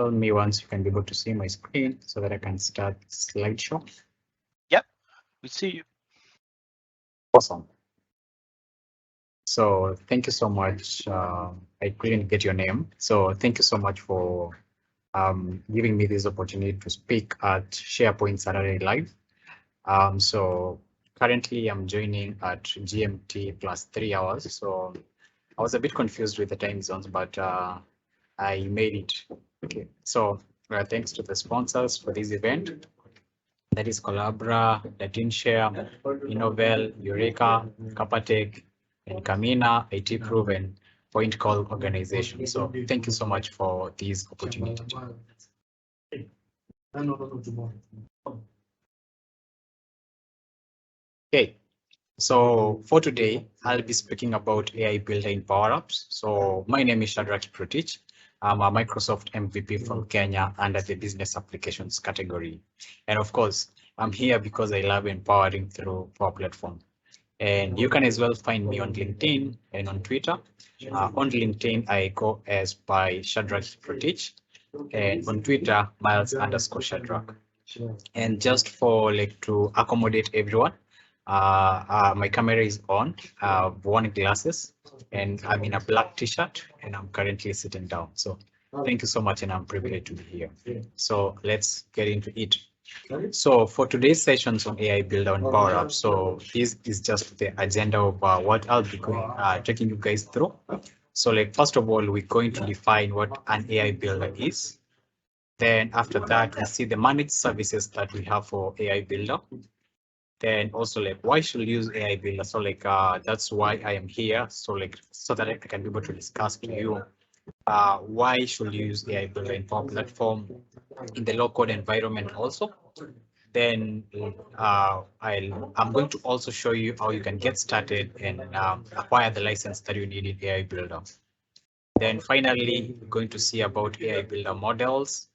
tell me once you can be able to see my screen so that I can start slideshow. Yep, we see you. Awesome. So thank you so much. I couldn't get your name. So thank you so much for giving me this opportunity to speak at SharePoint Saturday Live. So currently I'm joining at GMT plus 3 hours. So I was a bit confused with the time zones, but I made it. Okay, so thanks to the sponsors for this event. That is Collabra, LatinShare, Innovel, Eureka, Capatech, and Camina, IT Proven, Point Call Organization. So thank you so much for this opportunity. Okay, so for today, I'll be speaking about AI Builder in PowerApps. So my name is Shadrack Kiprotich. I'm a Microsoft MVP from Kenya under the business applications category. And of course, I'm here because I love empowering through Power Platform. And you can as well find me on LinkedIn and on Twitter. On LinkedIn, I go as by Shadrack Kiprotich, and on Twitter, Miles_Shadrack. And just for like to accommodate everyone, my camera is on. I've worn glasses, and I'm in a black T-shirt, and I'm currently sitting down. So thank you so much, and I'm privileged to be here. So let's get into it. So for today's sessions on AI Builder on PowerApps, so this is just the agenda of what I'll be taking you guys through. So like, first of all, we're going to define what an AI Builder is. Then after that, we see the managed services that we have for AI Builder. Then also like, why should we use AI Builder? So like, that's why I am here. So like, so that I can be able to discuss to you why should you use AI Builder in Power Platform in the low-code environment also. Then I'm going to also show you how you can get started and acquire the license that you need in AI Builder. Then finally, we're going to see about AI Builder models,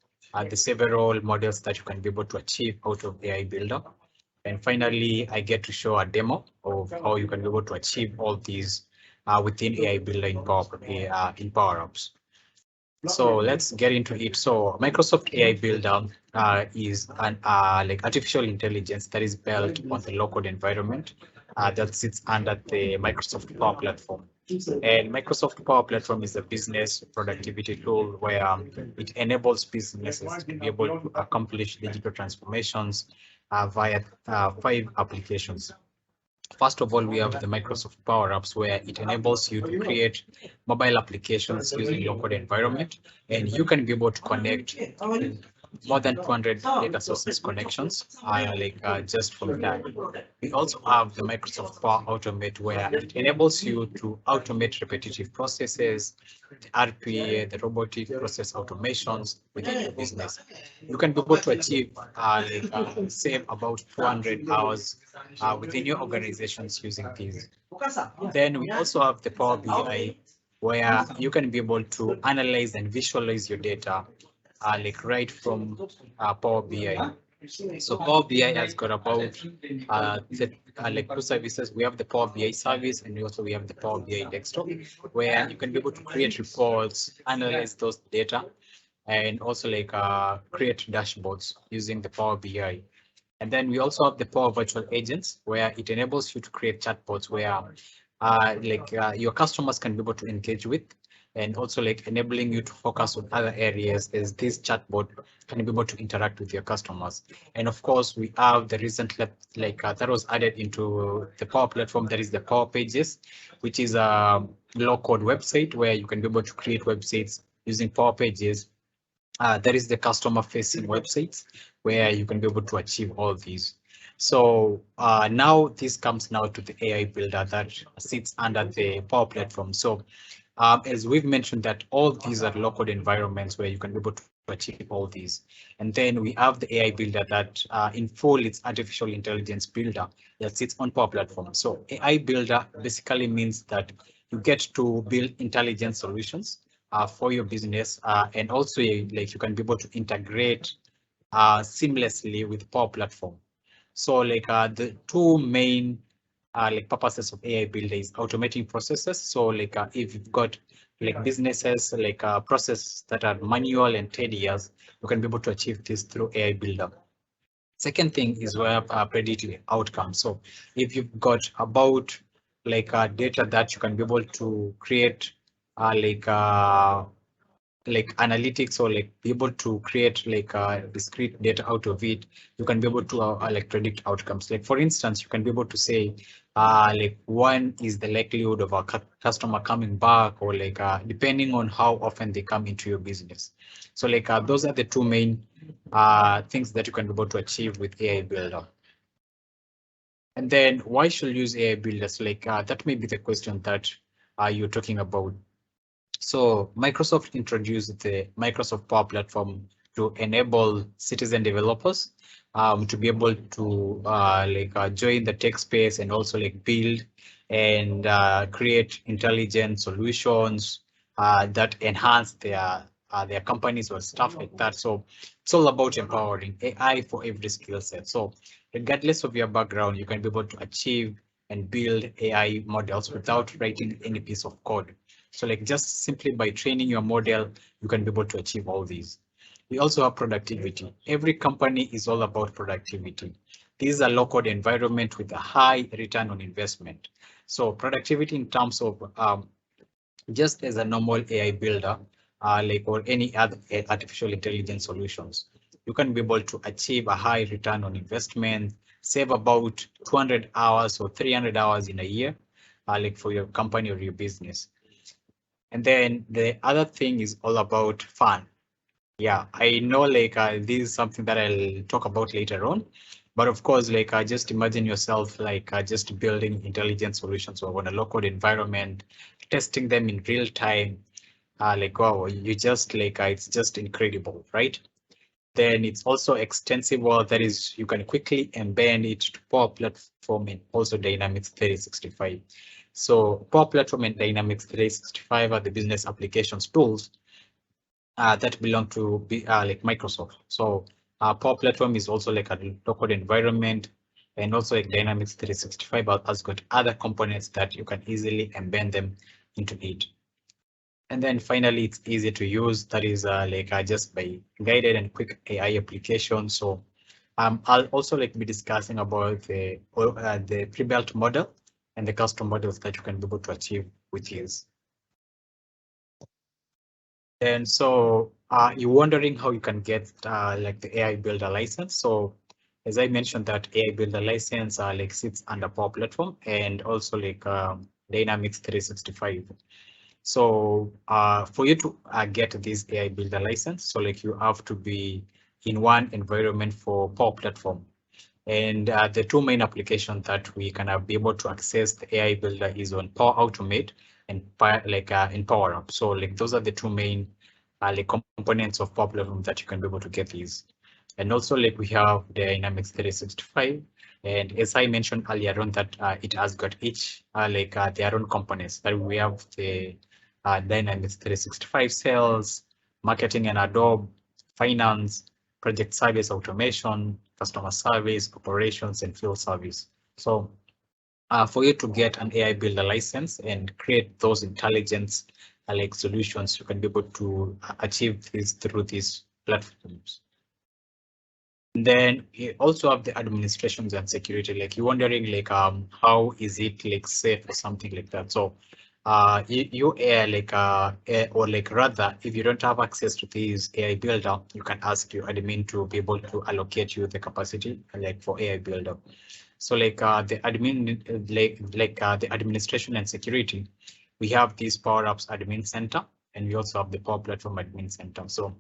the several models that you can be able to achieve out of AI Builder. And finally, I get to show a demo of how you can be able to achieve all these within AI Builder in PowerApps. So let's get into it. So Microsoft AI Builder is an like artificial intelligence that is built on the low-code environment that sits under the Microsoft Power Platform. And Microsoft Power Platform is a business productivity tool where it enables businesses to be able to accomplish digital transformations via 5 applications. First of all, we have the Microsoft PowerApps, where it enables you to create mobile applications using low-code environment, and you can be able to connect more than 200 data sources connections, just from that. We also have the Microsoft Power Automate, where it enables you to automate repetitive processes, the RPA, the robotic process automations within your business. You can be able to achieve save about 200 hours within your organizations using these. Then we also have the Power BI, where you can be able to analyze and visualize your data right from Power BI. So Power BI has got about like 2 services. We have the Power BI service, and we have the Power BI desktop, where you can be able to create reports, analyze those data, and also like create dashboards using the Power BI. And then we also have the Power Virtual Agents, where it enables you to create chatbots where your customers can be able to engage with, and also like enabling you to focus on other areas as this chatbot can be able to interact with your customers. And of course, we have the recent that was added into the Power Platform, that is the Power Pages, which is a low-code website where you can be able to create websites using Power Pages. There is the customer-facing websites where you can be able to achieve all these. So now this comes now to the AI Builder that sits under the Power Platform. So as we've mentioned, that all these are low-code environments where you can be able to achieve all these. And then we have the AI Builder that in full, it's artificial intelligence builder that sits on Power Platform. So AI Builder basically means that you get to build intelligent solutions for your business, and also like you can be able to integrate seamlessly with Power Platform. So like the two main like purposes of AI Builder is automating processes. So like if you've got like businesses like process that are manual and tedious, you can be able to achieve this through AI Builder. Second thing is where predictive outcomes. So if you've got about like data that you can be able to create like analytics or like be able to create like discrete data out of it, you can be able to like predict outcomes. Like for instance, you can be able to say like one is the likelihood of a customer coming back, or like depending on how often they come into your business. So like those are the two main things that you can be able to achieve with AI Builder. And then why should you use AI Builders? Like that may be the question that you're talking about. So Microsoft introduced the Microsoft Power Platform to enable citizen developers to be able to join the tech space and also like build and create intelligent solutions that enhance their companies or stuff like that. So it's all about empowering AI for every skill set. So regardless of your background, you can be able to achieve and build AI models without writing any piece of code. So like just simply by training your model, you can be able to achieve all these. We also have productivity. Every company is all about productivity. This is a low-code environment with a high return on investment. So productivity in terms of just as a normal AI builder, like or any other artificial intelligence solutions, you can be able to achieve a high return on investment, save about 200 hours or 300 hours in a year, like for your company or your business. And then the other thing is all about fun. Yeah, I know like this is something that I'll talk about later on. But of course, like just imagine yourself like just building intelligent solutions or on a local environment, testing them in real time. Like wow, you just like it's just incredible, right? Then it's also extensible. That is, you can quickly embed it to Power Platform and also Dynamics 365. So Power Platform and Dynamics 365 are the business applications tools that belong to be like Microsoft. So Power Platform is also like a local environment, and also like Dynamics 365 has got other components that you can easily embed them into it. And then finally, it's easy to use. That is like just by guided and quick AI application. So I'll also like be discussing about the pre-built model and the custom models that you can be able to achieve with these. And so you're wondering how you can get like the AI Builder license. So as I mentioned, that AI Builder license like sits under Power Platform and also like Dynamics 365. So for you to get this AI Builder license, so like you have to be in one environment for Power Platform. And the two main applications that we can be able to access the AI Builder is on Power Automate and in PowerApps. So like those are the two main like components of Power Platform that you can be able to get these. And also like we have the Dynamics 365. And as I mentioned earlier on that it has got each their own components. That we have the Dynamics 365 sales, marketing and Adobe, finance, project service automation, customer service, operations, and field service. So for you to get an AI Builder license and create those intelligence like solutions, you can be able to achieve this through these platforms. And then you also have the administrations and security. Like you're wondering like how is it like safe or something like that. So you or like rather, if you don't have access to this AI Builder, you can ask your admin to be able to allocate you the capacity like for AI Builder. So like the admin the administration and security, we have these PowerApps admin center, and we also have the Power Platform admin center. So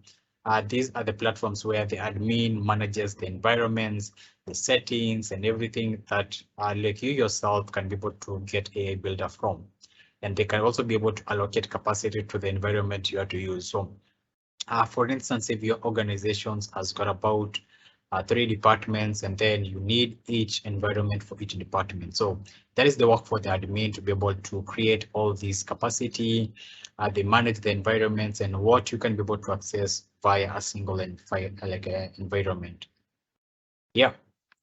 these are the platforms where the admin manages the environments, the settings, and everything that like you yourself can be able to get AI Builder from. And they can also be able to allocate capacity to the environment you have to use. So for instance, if your organizations has got about 3 departments, and then you need each environment for each department. So that is the work for the admin to be able to create all these capacity. They manage the environments and what you can be able to access via a single environment. Yeah.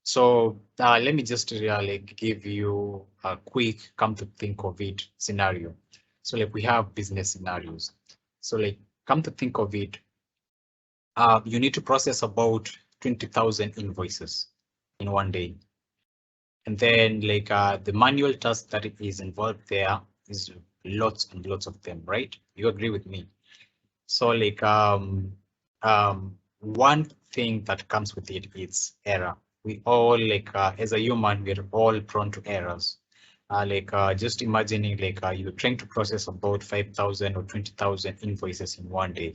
So let me just really give you a quick come to think of it scenario. So like we have business scenarios. So like come to think of it, you need to process about 20,000 invoices in one day. And then like the manual task that is involved there is lots and lots of them, right? You agree with me? So like one thing that comes with it is error. We all like as a human, we're all prone to errors. Just imagining like you're trying to process about 5,000 or 20,000 invoices in one day.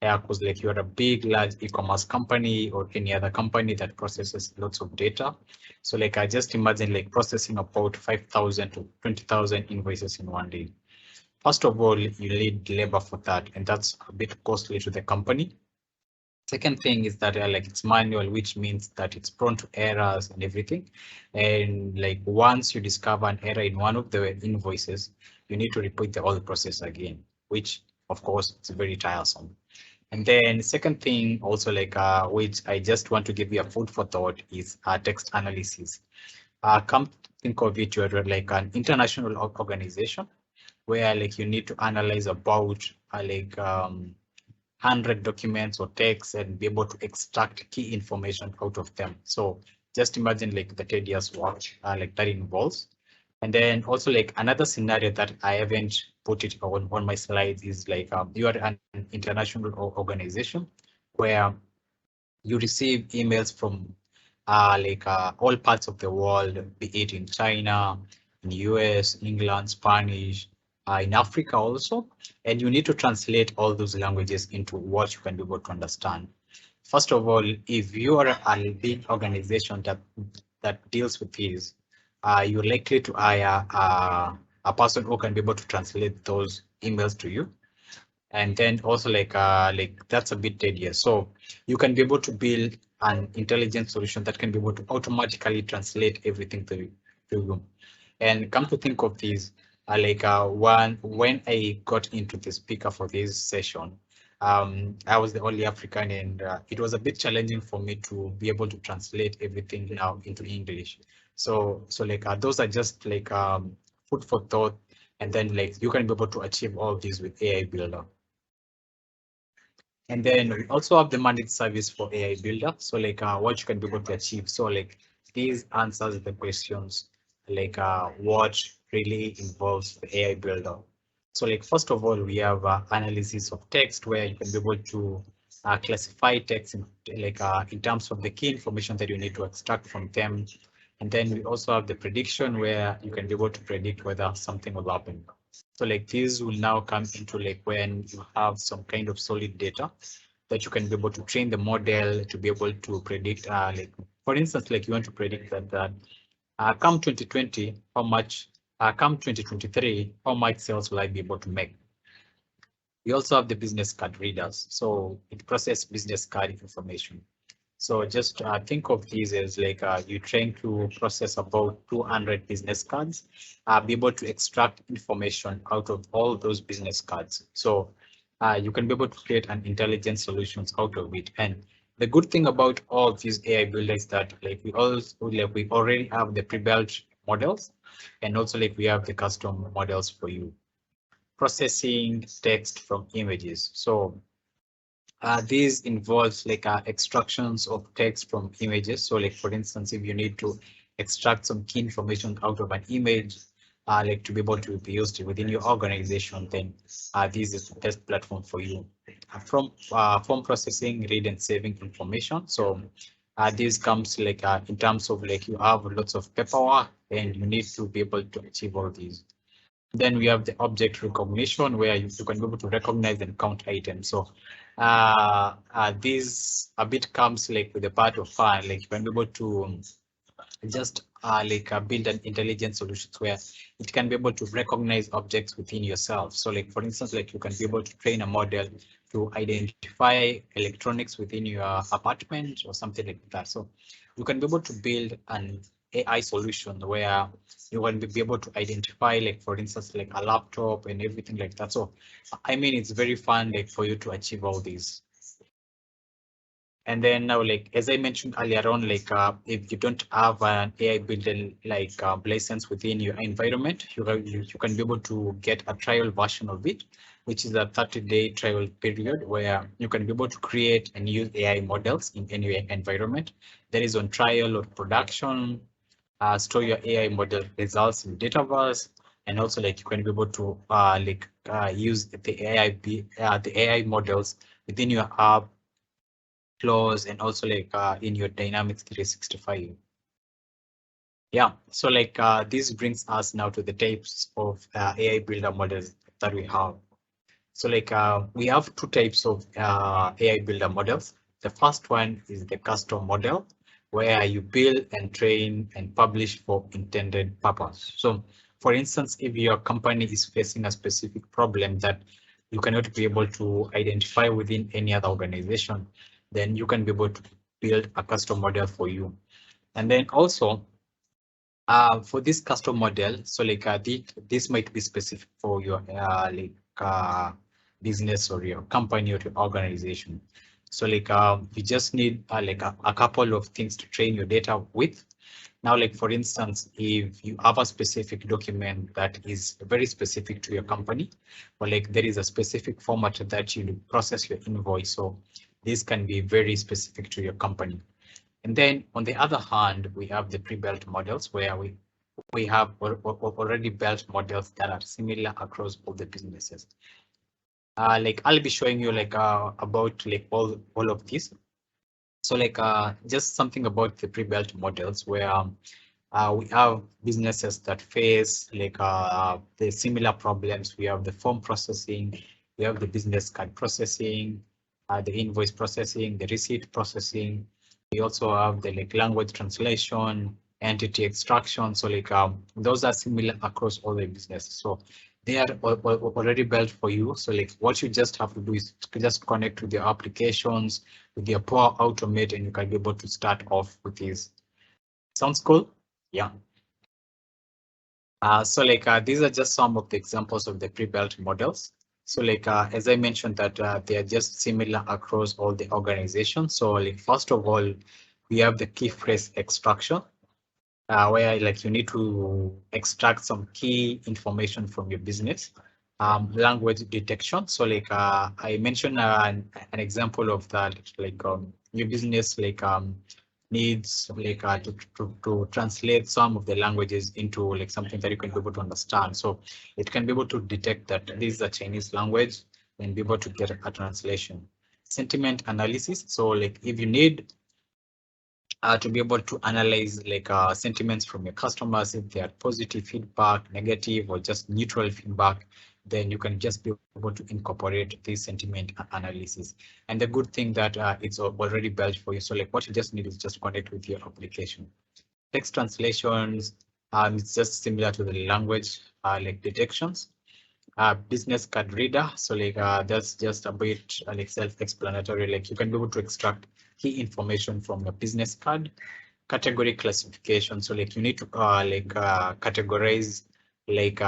Yeah, because like you're a big, large e-commerce company or any other company that processes lots of data. So like I just imagine like processing about 5,000 to 20,000 invoices in one day. First of all, you need labor for that, and that's a bit costly to the company. Second thing is that like it's manual, which means that it's prone to errors and everything. And like once you discover an error in one of the invoices, you need to repeat the whole process again, which of course is very tiresome. And then second thing also like which I just want to give you a food for thought is text analysis. Come to think of it, you're like an international organization where like you need to analyze about 100 documents or texts and be able to extract key information out of them. So just imagine like the tedious work like that involves. And then also like another scenario that I haven't put it on my slides is like you are an international organization where you receive emails from all parts of the world, be it in China, in US, England, Spanish, in Africa also, and you need to translate all those languages into what you can be able to understand. First of all, if you are a big organization that deals with these, you're likely to hire a person who can be able to translate those emails to you. And then also like that's a bit tedious. So you can be able to build an intelligent solution that can be able to automatically translate everything to you. And come to think of this, when I got into the speaker for this session, I was the only African, and it was a bit challenging for me to be able to translate everything now into English. So like those are just like food for thought, and then like you can be able to achieve all this with AI Builder. And then we also have the managed service for AI Builder. So like what you can be able to achieve. So like these answers the questions like what really involves the AI Builder. So like first of all, we have analysis of text where you can be able to classify text in terms of the key information that you need to extract from them. And then we also have the prediction where you can be able to predict whether something will happen. So like these will now come into like when you have some kind of solid data that you can be able to train the model to be able to predict like for instance, like you want to predict that come 2020, how much come 2023, how much sales will I be able to make? We also have the business card readers. So it processes business card information. So just think of these as like you're trying to process about 200 business cards, be able to extract information out of all those business cards. So you can be able to create an intelligent solutions out of it. And the good thing about all of these AI builders is that we already have the pre-built models, and also like we have the custom models for you. Processing text from images. So these involves like extractions of text from images. So like for instance, if you need to extract some key information out of an image, like to be able to be used within your organization, then this is the best platform for you. From form processing, read and saving information. So this comes like in terms of like you have lots of paperwork and you need to be able to achieve all these. Then we have the object recognition where you can be able to recognize and count items. So this a bit comes like with the part of fun, like you can be able to just build an intelligent solutions where it can be able to recognize objects within yourself. So like for instance, like you can be able to train a model to identify electronics within your apartment or something like that. So you can be able to build an AI solution where you will be able to identify, like for instance, like a laptop and everything like that. So I mean, it's very fun like for you to achieve all these. And then now, like as I mentioned earlier on, like if you don't have an AI builder like license within your environment, you can be able to get a trial version of it, which is a 30-day trial period where you can be able to create and use AI models in any environment that is on trial or production. Store your AI model results in Dataverse, and also like you can be able to use the AI models within your app flows and also like in your Dynamics 365. Yeah, so like this brings us now to the types of AI builder models that we have. So like we have two types of AI builder models. The first one is the custom model, where you build and train and publish for intended purpose. So for instance, if your company is facing a specific problem that you cannot be able to identify within any other organization, then you can be able to build a custom model for you. And then also for this custom model, so like this might be specific for your business or your company or your organization. So like you just need like a couple of things to train your data with. Now, like for instance, if you have a specific document that is very specific to your company, or like there is a specific format that you process your invoice, so this can be very specific to your company. And then on the other hand, we have the pre-built models where we have already built models that are similar across all the businesses. Like I'll be showing you like about like all of these. So like just something about the pre-built models where we have businesses that face like the similar problems. We have the form processing, we have the business card processing, the invoice processing, the receipt processing. We also have the like language translation, entity extraction. So like those are similar across all the businesses. So they are already built for you. So like what you just have to do is just connect with your applications, with your Power Automate, and you can be able to start off with these. Sounds cool? Yeah. So like these are just some of the examples of the pre-built models. So like as I mentioned that they are just similar across all the organizations. So like first of all, we have the key phrase extraction, where like you need to extract some key information from your business. Language detection. So like I mentioned an example of that, like your business like needs like to translate some of the languages into like something that you can be able to understand. So it can be able to detect that this is a Chinese language and be able to get a translation. Sentiment analysis. So like if you need to be able to analyze like sentiments from your customers, if they are positive feedback, negative, or just neutral feedback, then you can just be able to incorporate this sentiment analysis. And the good thing that it's already built for you. So like what you just need is just connect with your application. Text translations, it's just similar to the language like detections. Business card reader. So like that's just a bit like self-explanatory. Like you can be able to extract key information from the business card. Category classification. So like you need to categorize like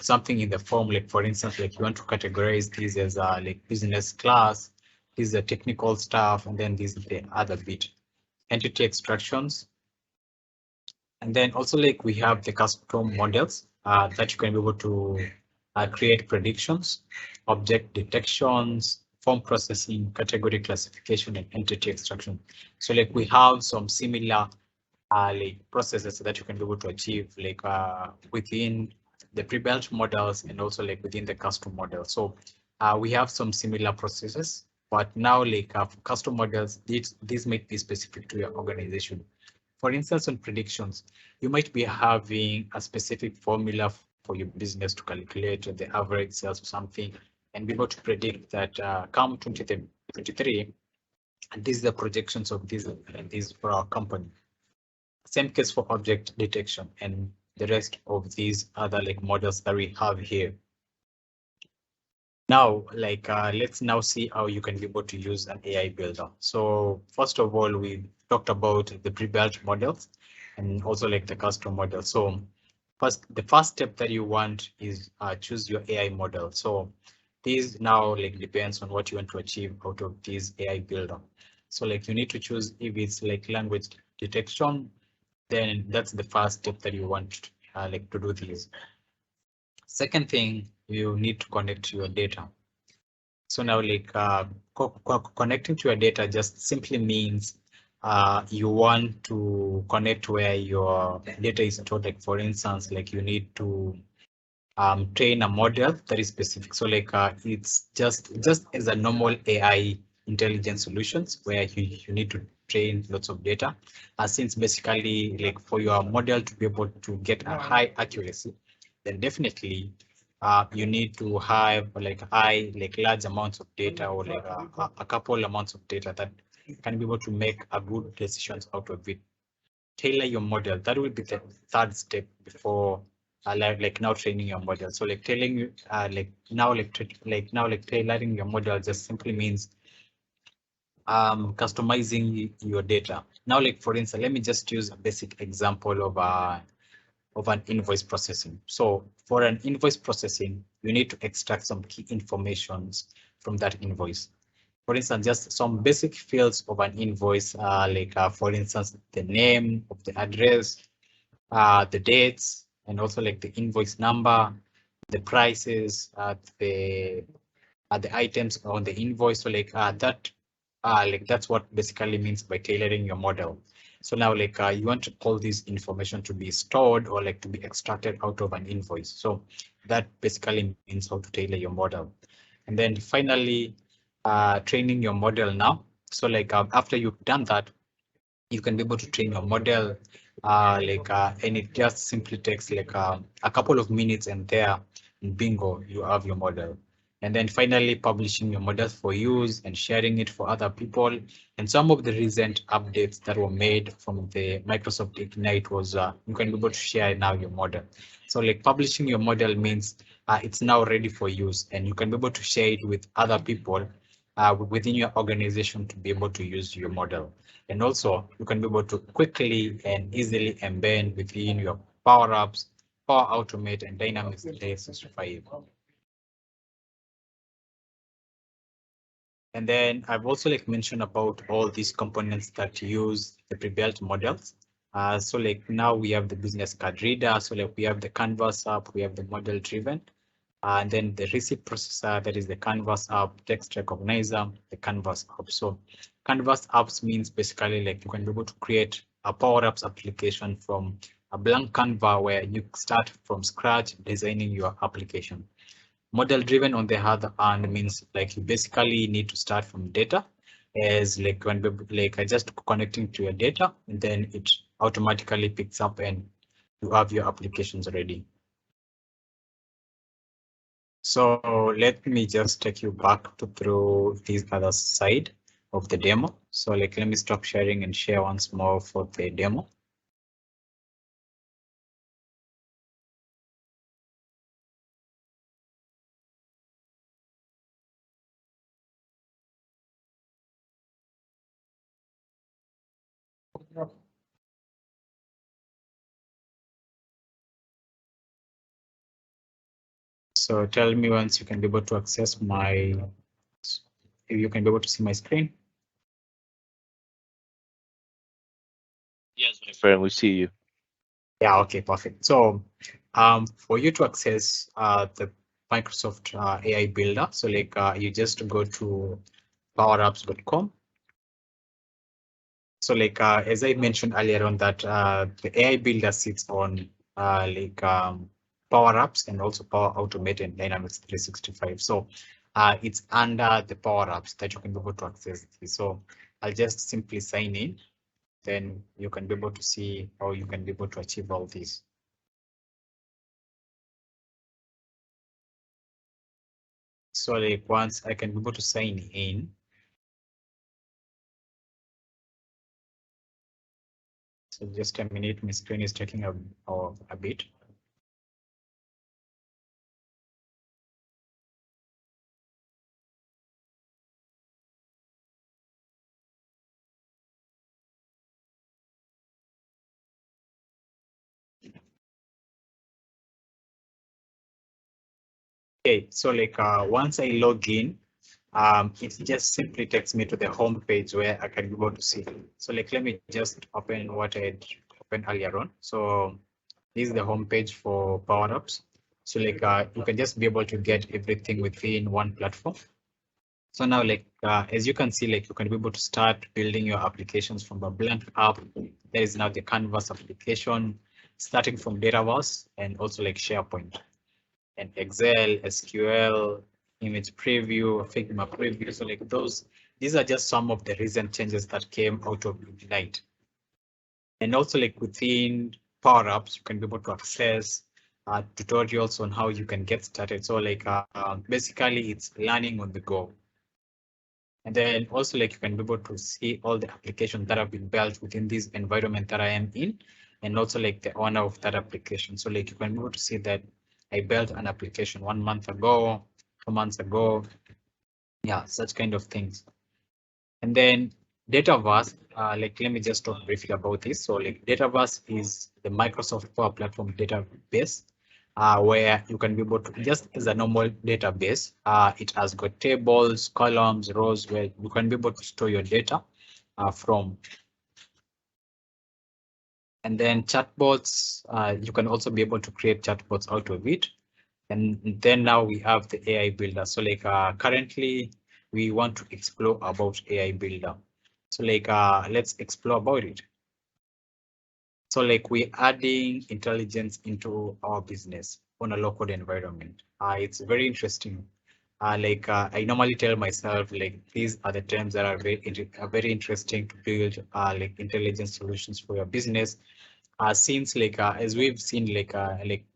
something in the form. Like for instance, like you want to categorize these as like business class. These are technical stuff, and then this is the other bit. Entity extractions. And then also like we have the custom models that you can be able to create predictions, object detections, form processing, category classification, and entity extraction. So like we have some similar like processes that you can be able to achieve like within the pre-built models and also like within the custom model. So we have some similar processes, but now like for custom models, these might be specific to your organization. For instance, on predictions, you might be having a specific formula for your business to calculate the average sales or something and be able to predict that come 2023, and these are the projections of these for our company. Same case for object detection and the rest of these other like models that we have here. Now, like let's now see how you can be able to use an AI builder. So first of all, we talked about the pre-built models and also like the custom model. So the first step that you want is choose your AI model. So this now like depends on what you want to achieve out of this AI builder. So like you need to choose if it's like language detection, then that's the first step that you want like to do this. Second thing, you need to connect to your data. So now like connecting to your data just simply means you want to connect where your data is stored. Like for instance, like you need to train a model that is specific. So like it's just as a normal AI intelligence solutions where you need to train lots of data. Since basically like for your model to be able to get a high accuracy, then definitely you need to have like large amounts of data or like a couple amounts of data that can be able to make a good decisions out of it. Tailor your model. That will be the third step before like now training your model. So like tailoring like tailoring your model just simply means customizing your data. Now like for instance, let me just use a basic example of an invoice processing. So for an invoice processing, you need to extract some key informations from that invoice. For instance, just some basic fields of an invoice, for instance, the name of the address, the dates, and also like the invoice number, the prices, the items on the invoice. So that's what basically means by tailoring your model. So now you want all this information to be stored or like to be extracted out of an invoice. So that basically means how to tailor your model. And then finally, training your model now. So after you've done that, you can be able to train your model and it just simply takes a couple of minutes, and there bingo, you have your model. And then finally publishing your model for use and sharing it for other people. And some of the recent updates that were made from the Microsoft Ignite was you can be able to share now your model. So like publishing your model means it's now ready for use, and you can be able to share it with other people within your organization to be able to use your model. And also you can be able to quickly and easily embed within your Power Apps, Power Automate, and Dynamics 365. And then I've also mentioned about all these components that use the pre-built models. So now we have the business card reader. So we have the Canvas app, we have the model driven, and then the receipt processor, that is the Canvas app, text recognizer, the Canvas app. So Canvas apps means basically you can be able to create a Power Apps application from a blank Canva where you start from scratch designing your application. Model driven, on the other hand, means you basically need to start from data, as when just connecting to your data, and then it automatically picks up and you have your applications ready. So let me just take you back through this other side of the demo. So let me stop sharing and share once more for the demo. So tell me once you can be able to access if you can be able to see my screen. Yes, my friend, we see you. Yeah, okay, perfect. So for you to access the Microsoft AI Builder, so you just go to powerapps.com. So as I mentioned earlier on that the AI Builder sits on Power Apps and also Power Automate and Dynamics 365. So it's under the Power Apps that you can be able to access this. So I'll just simply sign in, then you can be able to see how you can be able to achieve all this. So once I can be able to sign in. So just a minute, my screen is taking a bit. Okay, so once I log in, it just simply takes me to the home page where I can go to see. So like, let me just open what I opened earlier on. So this is the home page for PowerApps. So like, you can just be able to get everything within one platform. So now, like, as you can see, like, you can be able to start building your applications from a blank app. There is now the Canvas application, starting from Dataverse and also like SharePoint and Excel, SQL, image preview, Figma preview. So like these are just some of the recent changes that came out of Ignite. And also like within Power Apps, you can be able to access tutorials on how you can get started. So like basically it's learning on the go. And then also like you can be able to see all the applications that have been built within this environment that I am in, and also like the owner of that application. So like you can be able to see that I built an application 1 month ago, 2 months ago. Yeah, such kind of things. And then Dataverse, like let me just talk briefly about this. So like Dataverse is the Microsoft Power Platform database, where you can be able to just as a normal database. It has got tables, columns, rows where you can be able to store your data from. And then chatbots, you can also be able to create chatbots out of it. And then now we have the AI builder. So like currently we want to explore about AI builder. So like let's explore about it. So like we're adding intelligence into our business on a local environment. It's very interesting. I normally tell myself like these are the terms that are very interesting to build like intelligence solutions for your business. Since like as we've seen like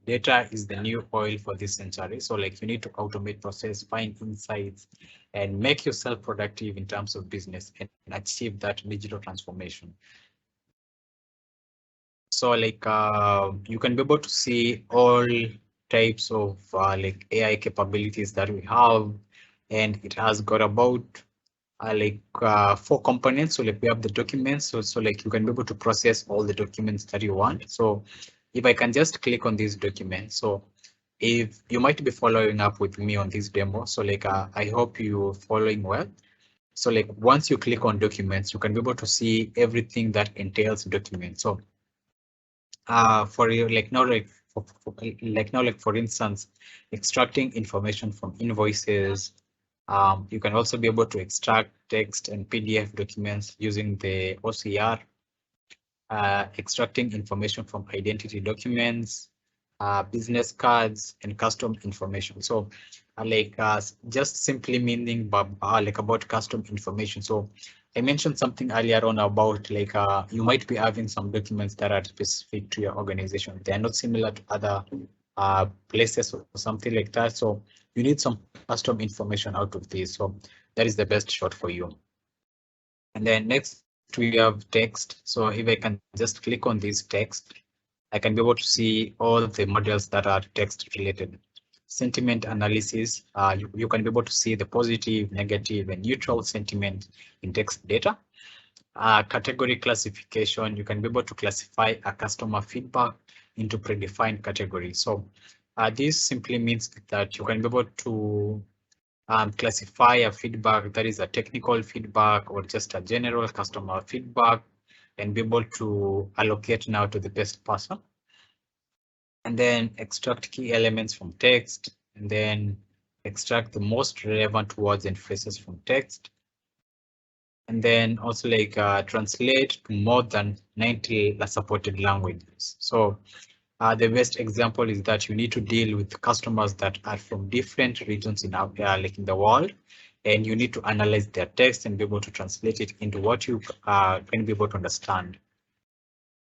data is the new oil for this century. So like you need to automate process, find insights, and make yourself productive in terms of business and achieve that digital transformation. So like you can be able to see all types of like AI capabilities that we have, and it has got about 4 components. So like we have the documents. So like you can be able to process all the documents that you want. So if I can just click on these documents, so if you might be following up with me on this demo, so like I hope you're following well. So like once you click on documents, you can be able to see everything that entails documents. So for you like now like for instance, extracting information from invoices. You can also be able to extract text and PDF documents using the OCR, extracting information from identity documents, business cards, and custom information. So just simply meaning like about custom information. So I mentioned something earlier on about like you might be having some documents that are specific to your organization. They are not similar to other places or something like that. So you need some custom information out of this. So that is the best shot for you. And then next we have text. So if I can just click on this text, I can be able to see all the models that are text related. Sentiment analysis, you can be able to see the positive, negative, and neutral sentiment in text data. Category classification, you can be able to classify a customer feedback into predefined categories. So this simply means that you can be able to classify a feedback that is a technical feedback or just a general customer feedback and be able to allocate now to the best person. And then extract key elements from text, and then extract the most relevant words and phrases from text. And then also like translate to more than 90 supported languages. So the best example is that you need to deal with customers that are from different regions in like in the world, and you need to analyze their text and be able to translate it into what you can be able to understand.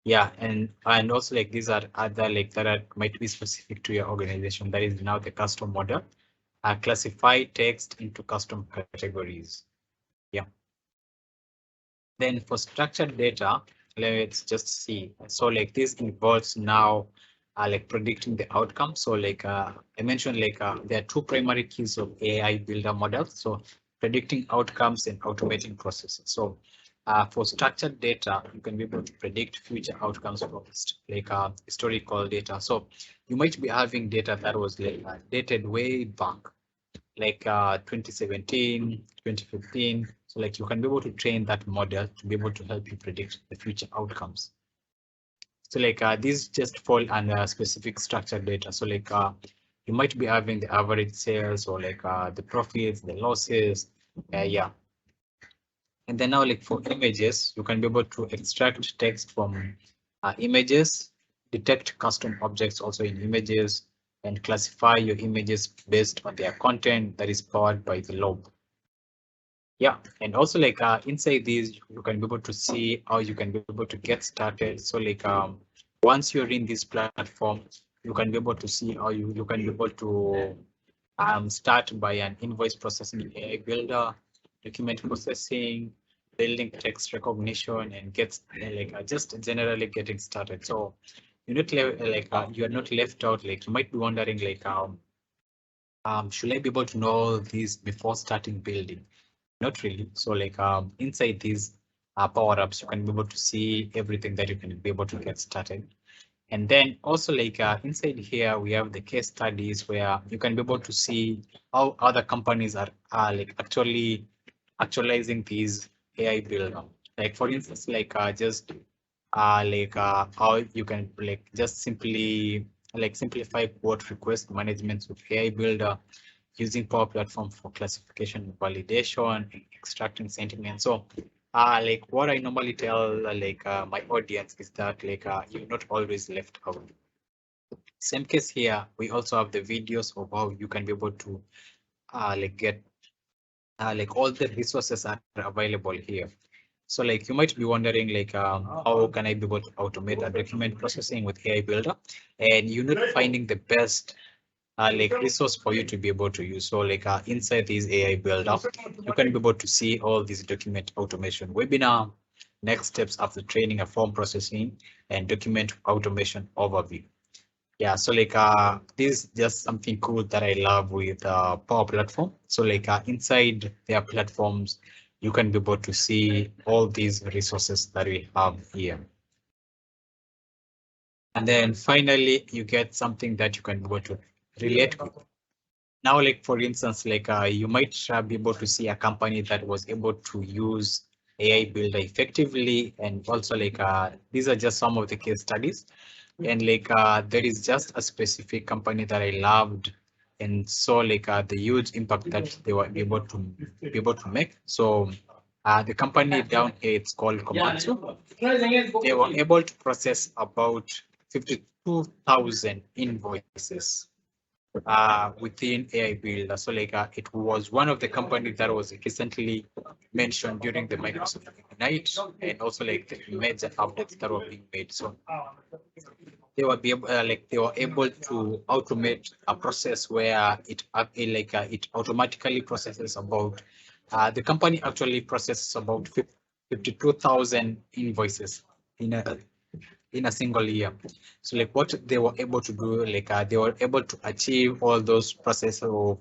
Yeah, and also like these are other like that are, might be specific to your organization. That is now the custom model. Classify text into custom categories. Yeah. Then for structured data, let's just see. So like this involves now like predicting the outcome. So like I mentioned, like there are two primary keys of AI builder models. So predicting outcomes and automating processes. So for structured data, you can be able to predict future outcomes from like historical data. So you might be having data that was like dated way back, like 2017, 2015. So like you can be able to train that model to be able to help you predict the future outcomes. So like these just fall under specific structured data. So like you might be having the average sales or like the profits, the losses. Yeah. And then now like for images, you can be able to extract text from images, detect custom objects also in images, and classify your images based on their content that is powered by the log. Yeah, and also like inside these, you can be able to see how you can be able to get started. So like once you're in this platform, you can be able to see how you can be able to start by an invoice processing AI builder, document processing, building text recognition, and get like just generally getting started. So you're not like you are not left out. Like you might be wondering like should I be able to know this before starting building? Not really. So like inside these PowerApps, you can be able to see everything that you can be able to get started. And then also like inside here, we have the case studies where you can be able to see how other companies are like actually actualizing these AI builder. Like for instance, like just how you can like just simply like simplify quote request management with AI builder using Power Platform for classification and validation, extracting sentiment. So like what I normally tell my audience is that like you're not always left out. Same case here, we also have the videos of how you can be able to like get like all the resources are available here. So like you might be wondering like how can I be able to automate a document processing with AI Builder, and you're not finding the best like resource for you to be able to use. So like inside this AI Builder, you can be able to see all these document automation webinar, next steps after training, a form processing, and document automation overview. Yeah, so like this is just something cool that I love with Power Platform. So like inside their platforms, you can be able to see all these resources that we have here. And then finally, you get something that you can be able to relate with. Now, like for instance, like you might be able to see a company that was able to use AI Builder effectively, and also like these are just some of the case studies. And like there is just a specific company that I loved and saw like the huge impact that they were able to make. So the company down here, it's called Komatsu. They were able to process about 52,000 invoices within AI Builder. So like it was one of the companies that was recently mentioned during the Microsoft Ignite, and also like the major updates that were being made. So they were be able, they were able to automate a process where it automatically processes about the company actually processes about 52,000 invoices in a single year. So like what they were able to do, like they were able to achieve all those process of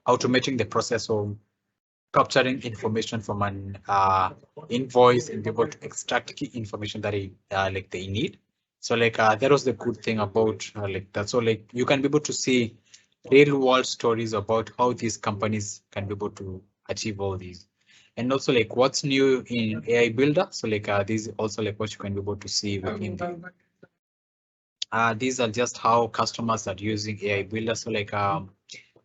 automating the process of capturing information from an invoice and be able to extract key information that they need. So like that was the good thing about like that. So like you can be able to see real world stories about how these companies can be able to achieve all these. And also like what's new in AI Builder. So like these also like what you can be able to see within these are just how customers are using AI Builder. So like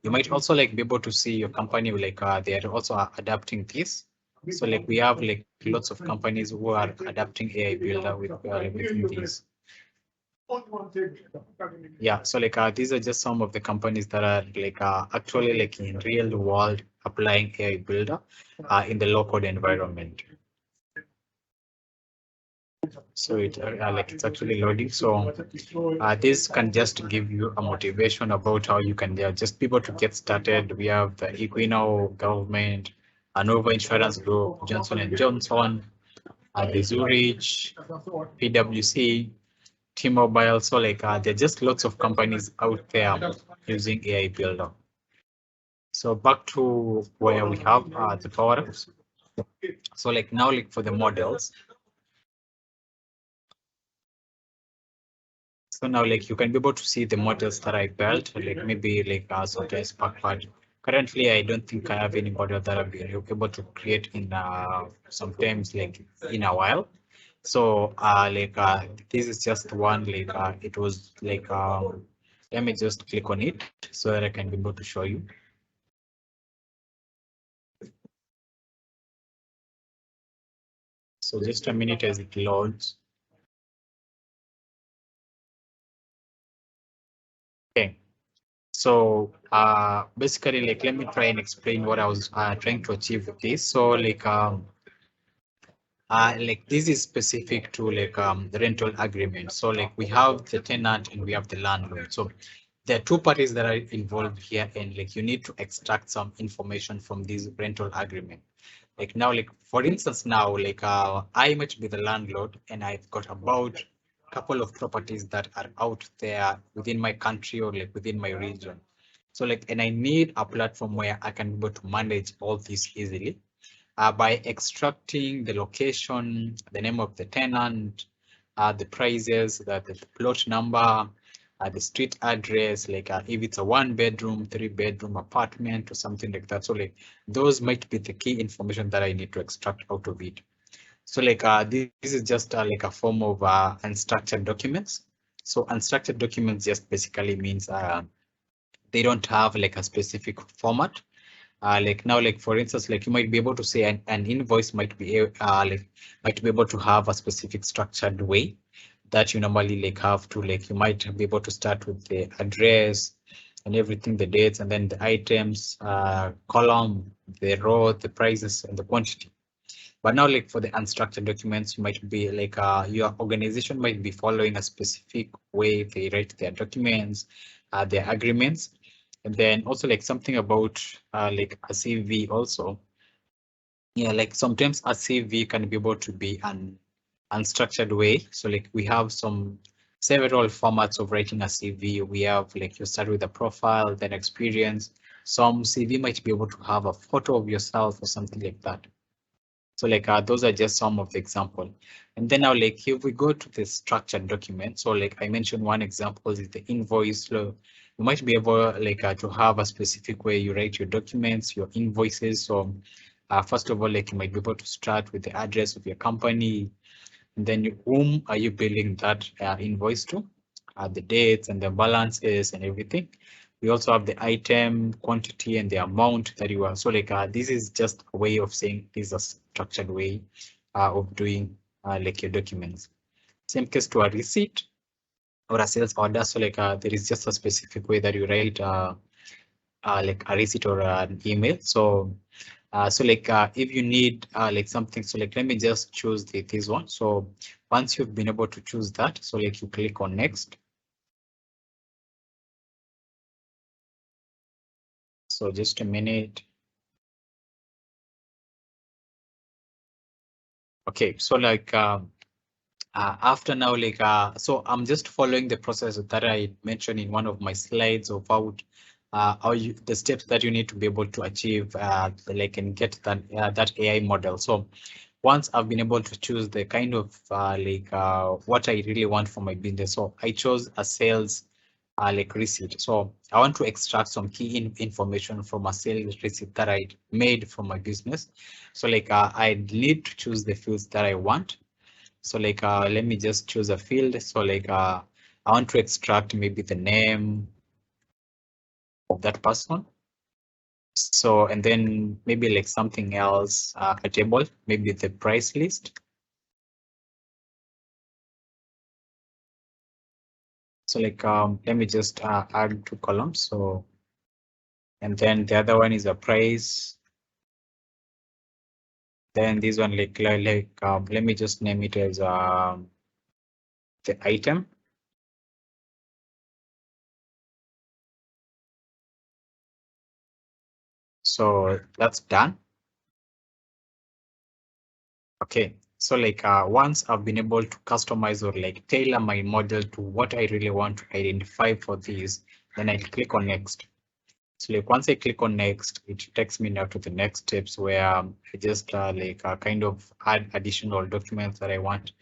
you might also like be able to see your company like they are also adapting this. So like we have like lots of companies who are adapting AI Builder within these. Yeah, so like these are just some of the companies that are like actually like in real world applying AI Builder in the low code environment. So it like it's actually loading. So this can just give you a motivation about how you can just be able to get started. We have the Equino government, Nova Insurance Group, Johnson and Johnson, the Zurich, PwC, T-Mobile. So like there are just lots of companies out there using AI Builder. So back to where we have the PowerApps. So like now like for the models. So now like you can be able to see the models that I built, like maybe like Soda Sparkpad, Currently, I don't think I have any model that I've been able to create in sometimes like in a while. So this is just one it was let me just click on it so that I can be able to show you. So just a minute as it loads. Okay. So basically let me try and explain what I was trying to achieve with this. So this is specific to the rental agreement. So we have the tenant and we have the landlord. So there are two parties that are involved here, and you need to extract some information from this rental agreement. Now, for instance, now I might be the landlord and I've got about a couple of properties that are out there within my country or within my region. So and I need a platform where I can be able to manage all this easily by extracting the location, the name of the tenant, the prices, the plot number, the street address, if it's a 1-bedroom, 3-bedroom apartment or something like that. So those might be the key information that I need to extract out of it. So this is just a form of unstructured documents. So unstructured documents just basically means they don't have a specific format. Now, for instance, you might be able to say an invoice might be able to have a specific structured way that you normally have to you might be able to start with the address and everything, the dates, and then the items, column, the row, the prices, and the quantity. But now, for the unstructured documents, you might be your organization might be following a specific way they write their documents, their agreements. And then also something about a CV also. Yeah, sometimes a CV can be able to be an unstructured way. So we have several formats of writing a CV. We have you start with a profile, then experience. Some CV might be able to have a photo of yourself or something like that. So those are just some of the example. And then now if we go to the structured document, so I mentioned one example is the invoice. So you might be able to have a specific way you write your documents, your invoices. So first of all, you might be able to start with the address of your company, and then whom are you billing that invoice to, the dates and the balances and everything. We also have the item, quantity, and the amount that you are. So this is just a way of saying this is a structured way of doing your documents. Same case to a receipt or a sales order. So there is just a specific way that you write a receipt or an email. So if you need something, so let me just choose this one. So once you've been able to choose that, so you click on next. So just a minute. Okay, so after now, so I'm just following the process that I mentioned in one of my slides about the steps that you need to be able to achieve and get that AI model. So once I've been able to choose the kind of what I really want for my business, so I chose a sales receipt. So I want to extract some key information from a sales receipt that I made from my business. So I need to choose the fields that I want. So let me just choose a field. So I want to extract maybe the name of that person. So and then maybe something else, a table, maybe the price list. So let me just add 2 columns. So and then the other one is a price. Then this one let me just name it as the item. So that's done. Okay, so once I've been able to customize or tailor my model to what I really want to identify for these, then I click on next. So once I click on next, it takes me now to the next steps where I just kind of add additional documents that I want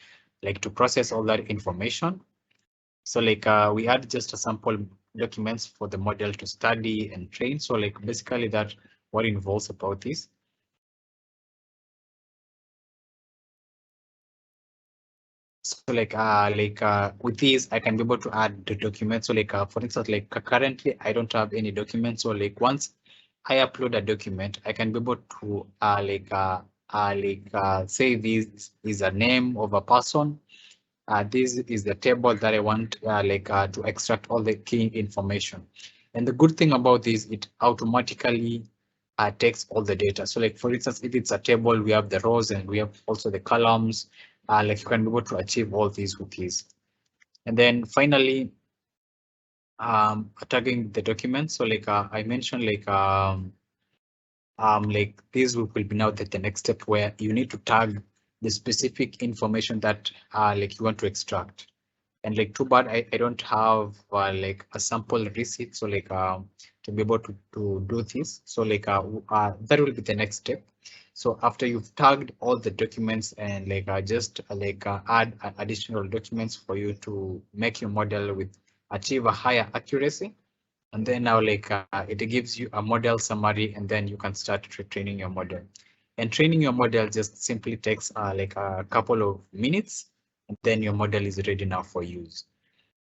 to process all that information. So we add just a sample documents for the model to study and train. So like basically that what involves about this. So with this, I can be able to add the documents. So for instance, currently I don't have any documents. So like once I upload a document, I can be able to say this is a name of a person. This is the table that I want to extract all the key information. And the good thing about this, it automatically takes all the data. So like for instance, if it's a table, we have the rows and we have also the columns. Like you can be able to achieve all these with this. And then finally, tagging the document. So I mentioned this will be now the next step where you need to tag the specific information that you want to extract. And like too bad I don't have like a sample receipt, so to be able to do this. So that will be the next step. So after you've tagged all the documents and just add additional documents for you to make your model with achieve a higher accuracy. And then now it gives you a model summary, and then you can start training your model. And training your model just simply takes a couple of minutes, and then your model is ready now for use.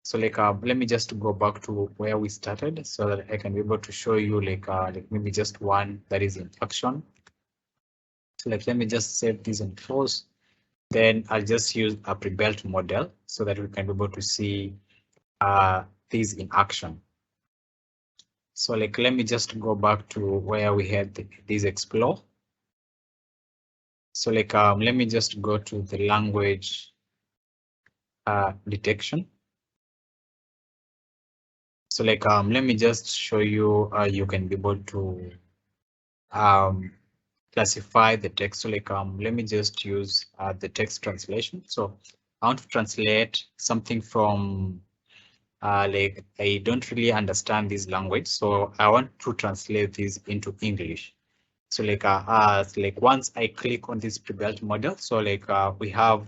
So let me just go back to where we started so that I can be able to show you maybe just one that is in action. So let me just save this and close. Then I'll just use a pre-built model so that we can be able to see these in action. So let me just go back to where we had this explore. So let me just go to the language detection. So let me just show you you can be able to classify the text. So let me just use the text translation. So I want to translate something from I don't really understand this language, so I want to translate this into English. So once I click on this pre-built model, so we have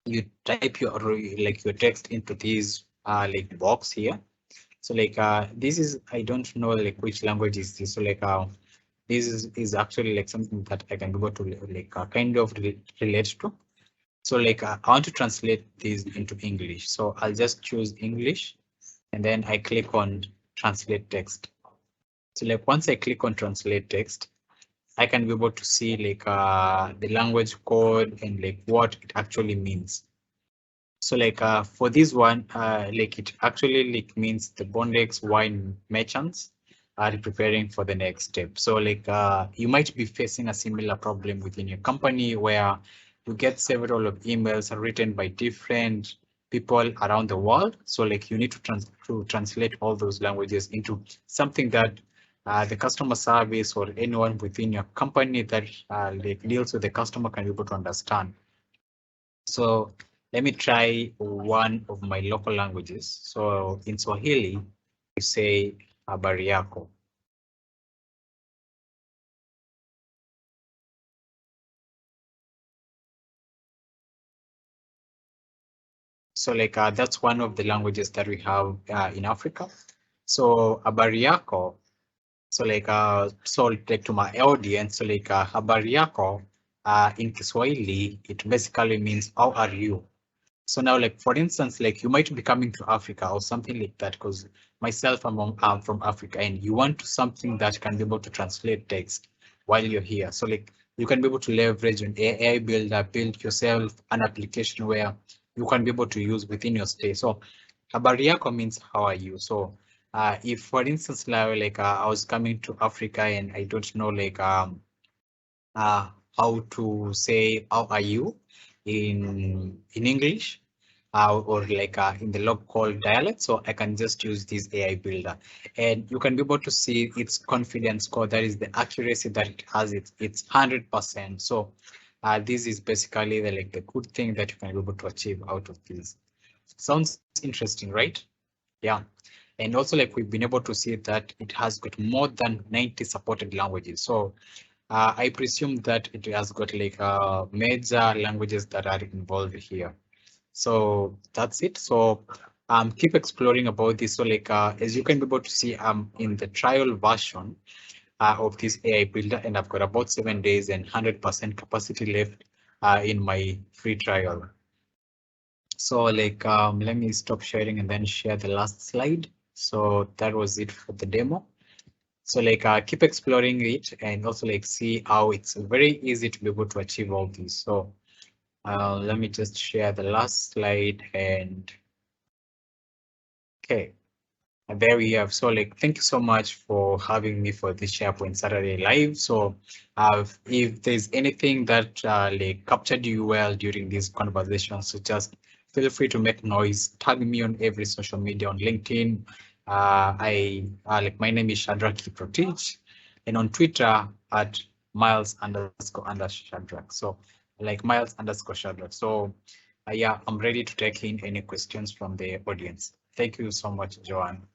you type your text into this box here. So this is I don't know which language is this. So this is actually something that I can be able to kind of relate to. So I want to translate this into English. So I'll just choose English, and then I click on translate text. So once I click on translate text, I can be able to see the language code and what it actually means. So for this one, it actually means the Bondex wine merchants are preparing for the next step. So you might be facing a similar problem within your company where you get several of emails written by different people around the world. So you need to translate all those languages into something that the customer service or anyone within your company that deals with the customer can be able to understand. So let me try one of my local languages. So in Swahili, we say habari yako. So that's one of the languages that we have in Africa. So habari yako. So to my audience, so habari yako in Kiswahili, it basically means how are you? So now, for instance, you might be coming to Africa or something like that, because myself, I'm from Africa, and you want something that can be able to translate text while you're here. So you can be able to leverage an AI builder, build yourself an application where you can be able to use within your stay. So habari yako means how are you? So if, for instance, now I was coming to Africa and I don't know how to say how are you in English or in the local dialect, so I can just use this AI builder, and you can be able to see its confidence score. That is the accuracy that it has. It's 100%. So this is basically the good thing that you can be able to achieve out of this. Sounds interesting, right? Yeah. And also we've been able to see that it has got more than 90 supported languages. So I presume that it has got major languages that are involved here. So that's it. So keep exploring about this. So like as you can be able to see, I'm in the trial version of this AI builder, and I've got about 7 days and 100% capacity left in my free trial. So like let me stop sharing and then share the last slide. So that was it for the demo. So like keep exploring it and also like see how it's very easy to be able to achieve all these. So let me just share the last slide and okay. And there we have. So like, thank you so much for having me for this SharePoint Saturday Live. So if there's anything that like captured you well during this conversation, so just feel free to make noise, tag me on every social media on LinkedIn. I like my name is Shadrack Kiprotich, and on Twitter at Miles_Shadrack. So like Miles_Shadrack. So yeah, I'm ready to take in any questions from the audience. Thank you so much, Joanne.